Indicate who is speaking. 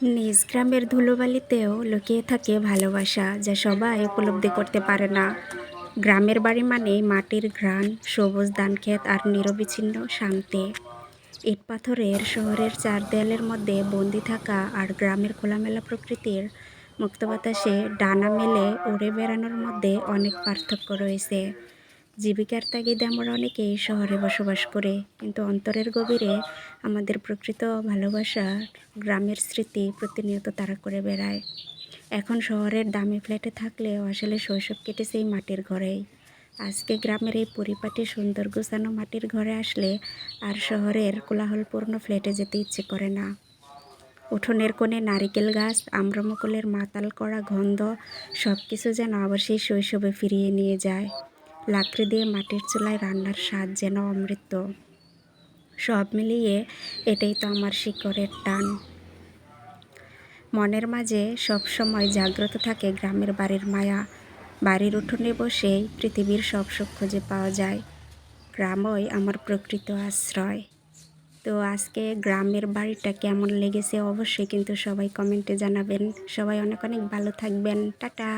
Speaker 1: নিজ গ্রামের ধুলোবালিতেও লুকিয়ে থাকে ভালোবাসা, যা সবাই উপলব্ধি করতে পারে না। গ্রামের বাড়ি মানেই মাটির ঘ্রাণ, সবুজ ধানক্ষেত আর নিরবিচ্ছিন্ন শান্তি। ইট পাথরের শহরের চার দেয়ালের মধ্যে বন্দি থাকা আর গ্রামের খোলামেলা প্রকৃতির মুক্ত বাতাসে ডানা মেলে উড়ে বেড়ানোর মধ্যে অনেক পার্থক্য রয়েছে। জীবিকার তাগিদে আমরা অনেকেই শহরে বসবাস করি, কিন্তু অন্তরের গভীরে আমাদের প্রকৃত ভালোবাসা গ্রামের স্মৃতি প্রতিনিয়ত তাড়া করে বেড়ায়। এখন শহরের দামি ফ্ল্যাটে থাকলেও আসলে শৈশব কেটেছে এই মাটির ঘরেই। আজকে গ্রামের এই পরিপাটি সুন্দর গোছানো মাটির ঘরে আসলে আর শহরের কোলাহলপূর্ণ ফ্ল্যাটে যেতে ইচ্ছে করে না। উঠোনের কোণে নারিকেল গাছ, আম্রমুকুলের মাতাল করা গন্ধ, সব কিছু যেন আবার সেই শৈশবে ফিরিয়ে নিয়ে যায়। লাকড়ি দিয়ে মাটির চুলায় রান্নার স্বাদ যেন অমৃত। সব মিলিয়ে এটাই তো আমার শিকড়ের টান। মনের মাঝে সব সময় জাগ্রত থাকে গ্রামের বাড়ির মায়া। বাড়ির উঠোনে বসেই পৃথিবীর সব সুখ খুঁজে পাওয়া যায়। গ্রামই আমার প্রকৃত আশ্রয়। তো আজকে গ্রামের বাড়িটা কেমন লেগেছে অবশ্যই কিন্তু সবাই কমেন্টে জানাবেন। সবাই অনেক অনেক ভালো থাকবেন। টাটা।